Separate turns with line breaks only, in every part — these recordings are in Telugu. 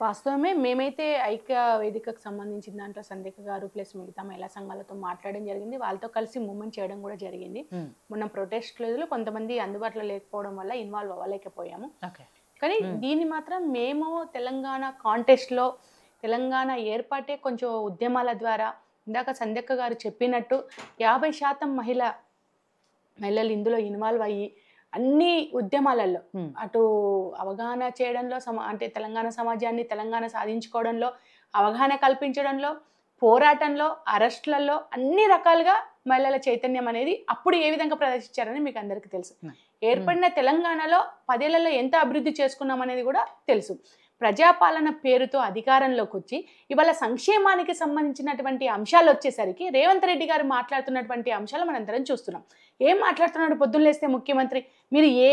వాస్తవమే. మేమైతే ఐక్య వేదికకు సంబంధించిన దాంట్లో సంధ్యక గారు ప్లస్ మిగతా మహిళా సంఘాలతో మాట్లాడడం జరిగింది. వాళ్ళతో కలిసి మూవ్‌మెంట్ చేయడం కూడా జరిగింది. మొన్న ప్రొటెస్ట్‌లలో కొంతమంది అందుబాటులో లేకపోవడం వల్ల ఇన్వాల్వ్ అవ్వలేకపోయాము. కానీ దీన్ని మాత్రం మేము తెలంగాణ కాంటెస్ట్‌లో తెలంగాణ ఏర్పాటే కొంచెం ఉద్యమాల ద్వారా ఇందాక సంధ్యక గారు చెప్పినట్టు 50% మహిళలు ఇందులో ఇన్వాల్వ్ అయ్యి అన్ని ఉద్యమాలలో అటు అవగాహన చేయడంలో అంటే తెలంగాణ సమాజాన్ని తెలంగాణ సాధించుకోవడంలో అవగాహన కల్పించడంలో పోరాటంలో అరెస్ట్లలో అన్ని రకాలుగా మహిళల చైతన్యం అనేది అప్పుడు ఏ విధంగా ప్రదర్శించారని మీకు అందరికీ తెలుసు. ఏర్పడిన తెలంగాణలో 10 ఏళ్లలో ఎంత అభివృద్ధి చేసుకున్నాం అనేది కూడా తెలుసు. ప్రజాపాలన పేరుతో అధికారంలోకి వచ్చి ఇవాళ సంక్షేమానికి సంబంధించినటువంటి అంశాలు వచ్చేసరికి రేవంత్ రెడ్డి గారు మాట్లాడుతున్నటువంటి అంశాలు మనందరం చూస్తున్నాం. ఏం మాట్లాడుతున్నాడు పొద్దున్న లేస్తే ముఖ్యమంత్రి? మీరు ఏ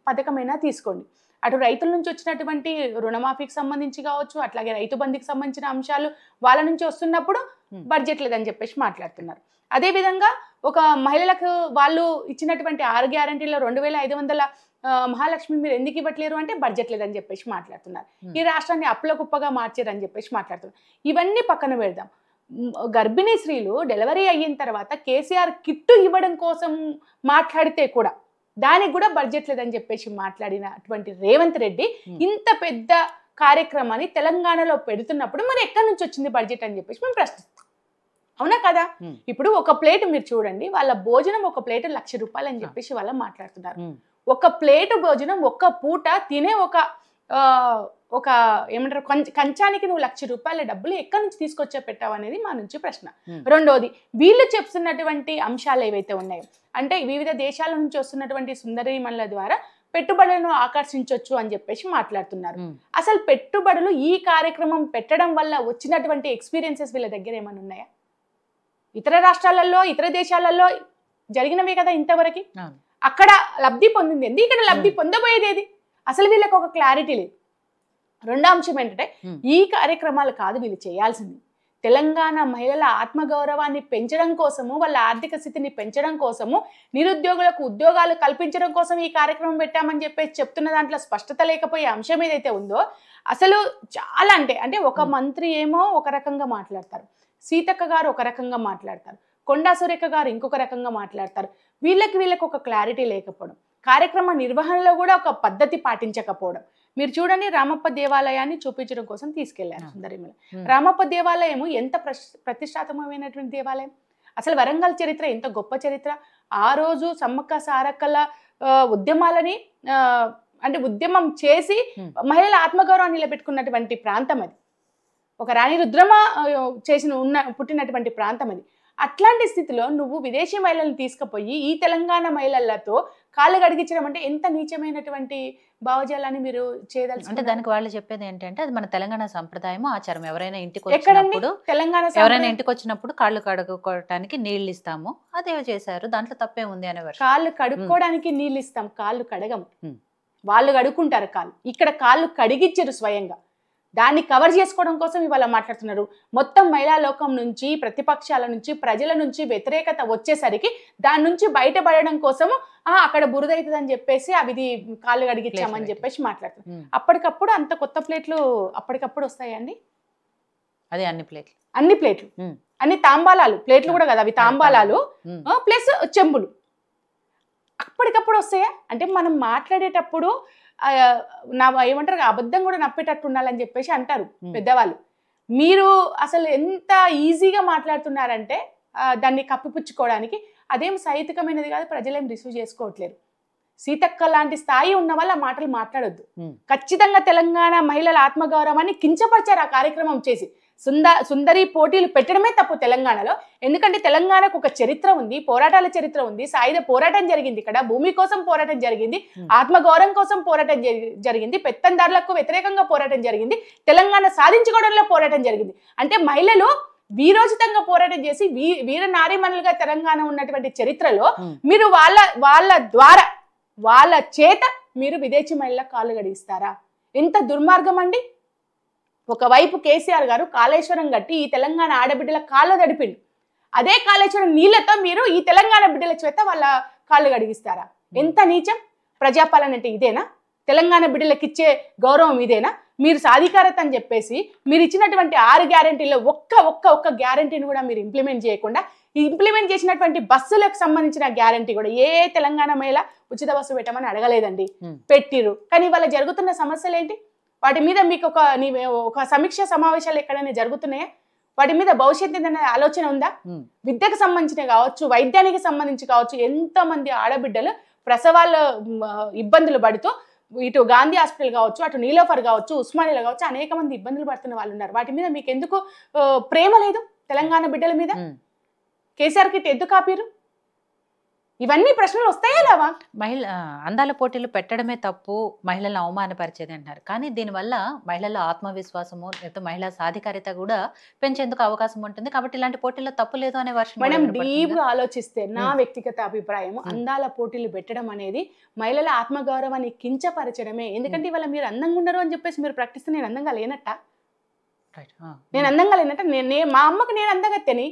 పథకమైనా తీసుకోండి, అటు రైతుల నుంచి వచ్చినటువంటి రుణమాఫీకి సంబంధించి కావచ్చు, అట్లాగే రైతు బంధుకి సంబంధించిన అంశాలు వాళ్ళ నుంచి వస్తున్నప్పుడు బడ్జెట్ లేదని చెప్పేసి మాట్లాడుతున్నారు. అదేవిధంగా ఒక మహిళలకు వాళ్ళు ఇచ్చినటువంటి 6 గ్యారంటీలో 2500 మహాలక్ష్మి మీరు ఎందుకు ఇవ్వట్లేరు అంటే బడ్జెట్ లేదని చెప్పేసి మాట్లాడుతున్నారు. ఈ రాష్ట్రాన్ని అప్పుల కుప్పగా మార్చారని చెప్పేసి మాట్లాడుతున్నారు. ఇవన్నీ పక్కన పెడదాం. గర్భిణీ స్త్రీలు డెలివరీ అయిన తర్వాత కేసీఆర్ కిట్టు ఇవ్వడం కోసం మాట్లాడితే కూడా దానికి కూడా బడ్జెట్ లేదని చెప్పేసి మాట్లాడినటువంటి రేవంత్ రెడ్డి ఇంత పెద్ద కార్యక్రమాన్ని తెలంగాణలో పెడుతున్నప్పుడు మరి ఎక్కడి నుంచి వచ్చింది బడ్జెట్ అని చెప్పేసి మేము ప్రశ్నిస్తాం. అవునా కదా? ఇప్పుడు ఒక ప్లేట్ మీరు చూడండి, వాళ్ళ భోజనం ఒక ప్లేట్ ₹1,00,000 అని చెప్పేసి వాళ్ళ మాట్లాడుతున్నారు. ఒక ప్లేటు భోజనం ఒక్క పూట తినే ఒక ఏమంటారు కంచానికి నువ్వు ₹1,00,000 డబ్బులు ఎక్కడి నుంచి తీసుకొచ్చా పెట్టావు అనేది మా నుంచి ప్రశ్న. రెండోది, వీళ్ళు చెప్తున్నటువంటి అంశాలు ఏవైతే ఉన్నాయో అంటే వివిధ దేశాల నుంచి వస్తున్నటువంటి సుందరీమణుల ద్వారా పెట్టుబడులను ఆకర్షించవచ్చు అని చెప్పేసి మాట్లాడుతున్నారు. అసలు పెట్టుబడులు ఈ కార్యక్రమం పెట్టడం వల్ల వచ్చినటువంటి ఎక్స్పీరియన్సెస్ వీళ్ళ దగ్గర ఏమైనా ఉన్నాయా? ఇతర రాష్ట్రాలలో ఇతర దేశాలలో జరిగినవే కదా ఇంతవరకు. అక్కడ లబ్ధి పొందింది ఏంది, ఇక్కడ లబ్ధి పొందబోయేది ఏది? అసలు వీళ్ళకి ఒక క్లారిటీ లేదు. రెండో అంశం ఏంటంటే ఈ కార్యక్రమాలు కాదు వీళ్ళు చేయాల్సింది. తెలంగాణ మహిళల ఆత్మగౌరవాన్ని పెంచడం కోసము, వాళ్ళ ఆర్థిక స్థితిని పెంచడం కోసము, నిరుద్యోగులకు ఉద్యోగాలు కల్పించడం కోసం ఈ కార్యక్రమం పెట్టామని చెప్పేసి చెప్తున్న దాంట్లో స్పష్టత లేకపోయే అంశం ఏదైతే ఉందో అసలు చాలా అంటే ఒక మంత్రి ఏమో ఒక రకంగా మాట్లాడతారు, సీతక్క గారు ఒక రకంగా మాట్లాడతారు, కొండా సురేఖ గారు ఇంకొక రకంగా మాట్లాడతారు. వీళ్ళకి ఒక క్లారిటీ లేకపోవడం, కార్యక్రమ నిర్వహణలో కూడా ఒక పద్ధతి పాటించకపోవడం. మీరు చూడండి, రామప్ప దేవాలయాన్ని చూపించడం కోసం తీసుకెళ్లారు సుందరిమల. రామప్ప దేవాలయం ఎంత ప్రతిష్టాత్మకమైనటువంటి దేవాలయం. అసలు వరంగల్ చరిత్ర ఎంత గొప్ప చరిత్ర. ఆ రోజు సమ్మక్క సారక్కల ఉద్యమాలని అంటే ఉద్యమం చేసి మహిళల ఆత్మగౌరవాన్ని నిలబెట్టుకున్నటువంటి ప్రాంతం అది. ఒక రాణి రుద్రమ పుట్టినటువంటి ప్రాంతం అది. అట్లాంటి స్థితిలో నువ్వు విదేశీ మహిళలను తీసుకుపోయి ఈ తెలంగాణ మహిళలతో కాళ్ళు గడిగించడం అంటే ఎంత నీచమైనటువంటి భావజాలాన్ని మీరు చేయదలుచు.
అంటే దానికి వాళ్ళు చెప్పేది ఏంటంటే అది మన తెలంగాణ సంప్రదాయం, ఆచారం. ఎవరైనా ఇంటికి వచ్చినప్పుడు ఎవరైనా ఇంటికి వచ్చినప్పుడు కాళ్ళు కడుక్కోవడానికి నీళ్ళు ఇస్తాము, అదే చేశారు, దాంట్లో తప్పే ఉంది అనేవారు.
కాళ్ళు కడుక్కోవడానికి నీళ్ళు ఇస్తాం, కాళ్ళు కడగం. వాళ్ళు కడుక్కుంటారు కాళ్ళు. ఇక్కడ కాళ్ళు కడిగిచ్చారు స్వయంగా. దాన్ని కవర్ చేసుకోవడం కోసం ఇవాళ మాట్లాడుతున్నారు. మొత్తం మహిళా లోకం నుంచి, ప్రతిపక్షాల నుంచి, ప్రజల నుంచి వ్యతిరేకత వచ్చేసరికి దాని నుంచి బయటపడడం కోసము అక్కడ బురద అవుతుందని చెప్పేసి అవి కాళ్ళు కడిగిచ్చామని చెప్పేసి మాట్లాడుతున్నారు. అప్పటికప్పుడు అంత కొత్త ప్లేట్లు అప్పటికప్పుడు వస్తాయండి.
అదే అన్ని
ప్లేట్లు అన్ని తాంబాలాలు, ప్లేట్లు కూడా కదా అవి తాంబాలాలు ప్లస్ చెంబులు అప్పటికప్పుడు వస్తాయా? అంటే మనం మాట్లాడేటప్పుడు ఏమంటారు అబద్ధం కూడా నప్పేటట్టు ఉండాలని చెప్పేసి అంటారు పెద్దవాళ్ళు. మీరు అసలు ఎంత ఈజీగా మాట్లాడుతున్నారంటే దాన్ని కప్పిపుచ్చుకోవడానికి. అదేం సహేతుకమైనది కాదు, ప్రజలేం రిసీవ్ చేసుకోవట్లేరు. సీతక్క లాంటి స్థాయి ఉన్న వాళ్ళ మాటలు మాట్లాడొద్దు. ఖచ్చితంగా తెలంగాణ మహిళల ఆత్మగౌరవాన్ని కించపరిచారు ఆ కార్యక్రమం చేసి. సుందరి పోటీలు పెట్టడమే తప్పు తెలంగాణలో. ఎందుకంటే తెలంగాణకు ఒక చరిత్ర ఉంది, పోరాటాల చరిత్ర ఉంది, సాయుధ పోరాటం జరిగింది, ఇక్కడ భూమి కోసం పోరాటం జరిగింది, ఆత్మగౌరవం కోసం పోరాటం జరిగింది, పెత్తందారులకు వ్యతిరేకంగా పోరాటం జరిగింది, తెలంగాణ సాధించుకోవడంలో పోరాటం జరిగింది. అంటే మహిళలు వీరోచితంగా పోరాటం చేసి వీర నారీమణులుగా తెలంగాణ ఉన్నటువంటి చరిత్రలో మీరు వాళ్ళ ద్వారా వాళ్ళ చేత మీరు విదేశీ మహిళల కాళ్ళు గడిగిస్తారా? ఎంత దుర్మార్గం అండి. ఒకవైపు కేసీఆర్ గారు కాళేశ్వరం కట్టి ఈ తెలంగాణ ఆడబిడ్డల కాళ్ళు తడిపిండు. అదే కాళేశ్వరం నీళ్లతో మీరు ఈ తెలంగాణ బిడ్డల చేత వాళ్ళ కాళ్ళు గడిగిస్తారా? ఎంత నీచం. ప్రజాపాలన అంటే ఇదేనా? తెలంగాణ బిడ్డలకు ఇచ్చే గౌరవం ఇదేనా? మీరు సాధికారత అని చెప్పేసి మీరు ఇచ్చినటువంటి 6 గ్యారెంటీలో ఒక్క గ్యారెంటీని కూడా మీరు ఇంప్లిమెంట్ చేయకుండా, ఇంప్లిమెంట్ చేసినటువంటి బస్సులకు సంబంధించిన గ్యారెంటీ కూడా ఏ తెలంగాణ మహిళ ఉచిత బస్సు పెట్టమని అడగలేదండి, పెట్టిరు. కానీ ఇవాళ జరుగుతున్న సమస్యలు ఏంటి? వాటి మీద మీకు ఒక సమీక్ష సమావేశాలు ఎక్కడైనా జరుగుతున్నాయా? వాటి మీద భవిష్యత్తు ఏదైనా ఆలోచన ఉందా? విద్యకు సంబంధించిన కావచ్చు, వైద్యానికి సంబంధించి కావచ్చు, ఎంతమంది ఆడబిడ్డలు ప్రసవాల ఇబ్బందులు పడుతూ ఇటు గాంధీ హాస్పిటల్ కావచ్చు, అటు నీలోఫర్ కావచ్చు, ఉస్మానియాలో కావచ్చు, అనేక మంది ఇబ్బందులు పడుతున్న వాళ్ళు ఉన్నారు. వాటి మీద మీకు ఎందుకు ప్రేమ లేదు? తెలంగాణ బిడ్డల మీద కేసీఆర్ కిట్ ఎందుకు ఆపిరు? ఇవన్నీ ప్రశ్నలు వస్తాయా లేవా?
అందాల పోటీలు పెట్టడమే తప్పు, మహిళలను అవమానపరిచేది అంటారు. కానీ దీనివల్ల మహిళల ఆత్మవిశ్వాసము లేదా మహిళా సాధికారిత కూడా పెంచేందుకు అవకాశం ఉంటుంది. కాబట్టి ఇలాంటి పోటీల్లో తప్పు లేదు అనే వర్షం
మనం డీప్ గా ఆలోచిస్తే నా వ్యక్తిగత అభిప్రాయం, అందాల పోటీలు పెట్టడం అనేది మహిళల ఆత్మగౌరవాన్ని కించపరచడమే. ఎందుకంటే ఇవాళ మీరు అందంగా ఉన్నారు అని చెప్పేసి మీరు ప్రకటిస్తే నేను అందంగా లేనట్ట? నేను అందంగా లేనట్ట? మా అమ్మకు నేను అందగత్తెని,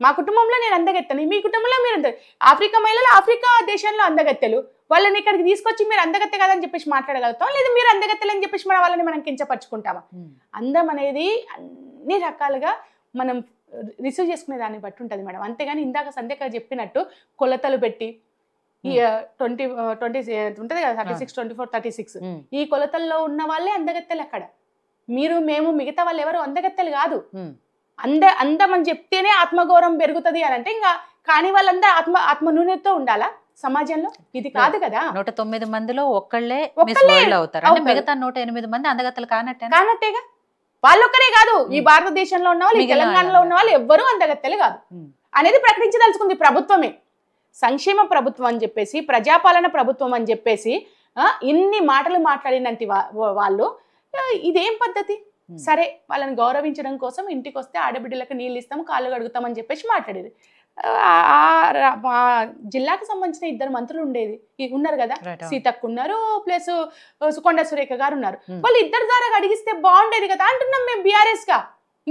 మా కుటుంబంలో నేను అందగత్తెని, మీ కుటుంబంలో మీరు ఆఫ్రికా మహిళలు ఆఫ్రికా దేశంలో అందగత్తెలు, వాళ్ళని ఇక్కడికి తీసుకొచ్చి మీరు అందగత్తె కాదని చెప్పేసి మాట్లాడగలుగుతాం, లేదా మీరు అందగత్తెలు అని చెప్పేసి మన వాళ్ళని మనం కించపరుచుకుంటామా? అందం అనేది అన్ని రకాలుగా మనం రిసీవ్ చేసుకునే దాన్ని బట్టి ఉంటుంది మేడం. అంతేగాని ఇందాక సంధ్యక చెప్పినట్టు కొలతలు పెట్టి ఈ 20 ఉంటుంది కదా, 36, 24, 36 ఈ కొలతల్లో ఉన్న వాళ్ళే అందగత్తెలు. అక్కడ మీరు మేము మిగతా వాళ్ళు ఎవరు అందగత్తెలు కాదు. అందం అని చెప్తేనే ఆత్మగౌరవం పెరుగుతుంది అని అంటే, ఇంకా కాని వాళ్ళందరూ ఆత్మ నూనెతో ఉండాలా సమాజంలో? ఇది కాదు కదా.
109 మందిలో ఒక్కళ్ళే అవుతారు, మిగతా 108 మంది అందగత్తెలు కానట్టేగా. వాళ్ళొక్కరే కాదు, ఈ భారతదేశంలో ఉన్న వాళ్ళు, ఈ తెలంగాణలో ఉన్న వాళ్ళు ఎవ్వరూ అందగత్తెలు కాదు అనేది ప్రకటించదలుచుకుంది ప్రభుత్వమే. సంక్షేమ ప్రభుత్వం అని చెప్పేసి, ప్రజాపాలన ప్రభుత్వం అని చెప్పేసి ఇన్ని మాటలు మాట్లాడినంటి వాళ్ళు ఇదేం పద్ధతి? సరే, వాళ్ళని గౌరవించడం కోసం ఇంటికి వస్తే ఆడబిడ్డలకు నీళ్ళు ఇస్తాము, కాళ్ళు కడుగుతామని చెప్పేసి మాట్లాడేది. జిల్లాకు సంబంధించిన 2 మంత్రులు ఉన్నారు కదా, సీతక్క ఉన్నారు, ప్లస్ కొండ సురేఖ గారు ఉన్నారు. వాళ్ళు ఇద్దరు ద్వారా అడిగిస్తే బాగుండేది కదా అంటున్నాం మేము బీఆర్ఎస్ గా.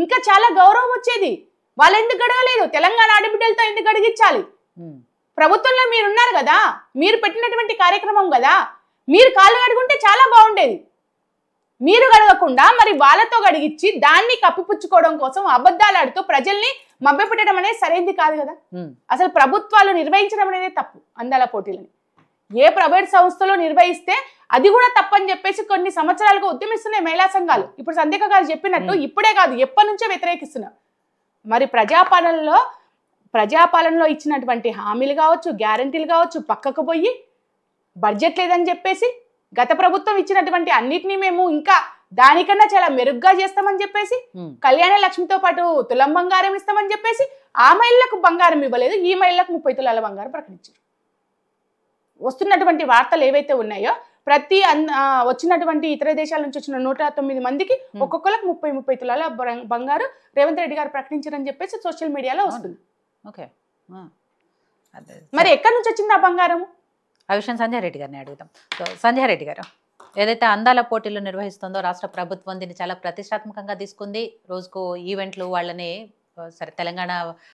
ఇంకా చాలా గౌరవం వచ్చేది. వాళ్ళు ఎందుకు గడగలేదు? తెలంగాణ ఆడబిడ్డలతో ఎందుకు అడిగించాలి? ప్రభుత్వంలో మీరున్నారు కదా, మీరు పెట్టినటువంటి కార్యక్రమం కదా, మీరు కాళ్ళు కడుగుంటే చాలా బాగుండేది. మీరు గడగకుండా మరి వాళ్ళతో గడిగించి దాన్ని కప్పిపుచ్చుకోవడం కోసం అబద్ధాలు ఆడుతూ ప్రజల్ని మభ్యపెట్టడం అనేది సరైనది కాదు కదా. అసలు ప్రభుత్వాలు నిర్వహించడం అనేది తప్పు. అందాల పోటీలని ఏ ప్రైవేట్ సంస్థలో నిర్వహిస్తే అది కూడా తప్పని చెప్పేసి కొన్ని సంవత్సరాలుగా ఉద్యమిస్తున్నాయి మహిళా సంఘాలు. ఇప్పుడు సంధ్యక గారు చెప్పినట్టు ఇప్పుడే కాదు, ఎప్పటి నుంచో వ్యతిరేకిస్తున్నారు. మరి ప్రజాపాలనలో ఇచ్చినటువంటి హామీలు కావచ్చు, గ్యారంటీలు కావచ్చు, పక్కకు పోయి బడ్జెట్ లేదని చెప్పేసి గత ప్రభుత్వం ఇచ్చినటువంటి అన్నిటినీ మేము ఇంకా దానికన్నా చాలా మెరుగ్గా చేస్తామని చెప్పేసి, కళ్యాణ లక్ష్మితో పాటు తులం బంగారం ఇస్తామని చెప్పేసి ఆ మహిళలకు బంగారం ఇవ్వలేదు, ఈ మహిళలకు 30 తులాల బంగారం ప్రకటించారు. వస్తున్నటువంటి వార్తలు ఏవైతే ఉన్నాయో ప్రతి వచ్చినటువంటి ఇతర దేశాల నుంచి వచ్చిన 109 మందికి ఒక్కొక్కరికి 30 తులాల బంగారు రేవంత్ రెడ్డి గారు ప్రకటించారని చెప్పేసి సోషల్ మీడియాలో వస్తుంది. మరి ఎక్కడి నుంచి వచ్చింది ఆ బంగారము? ఆ విషయం సంధ్యా రెడ్డి గారిని అడుగుతాం. సో సంధ్యా రెడ్డి గారు, ఏదైతే అందాల పోటీలు నిర్వహిస్తుందో రాష్ట్ర ప్రభుత్వం దీన్ని చాలా ప్రతిష్టాత్మకంగా తీసుకుంది. రోజుకు ఈవెంట్లు వాళ్ళని, సరే తెలంగాణ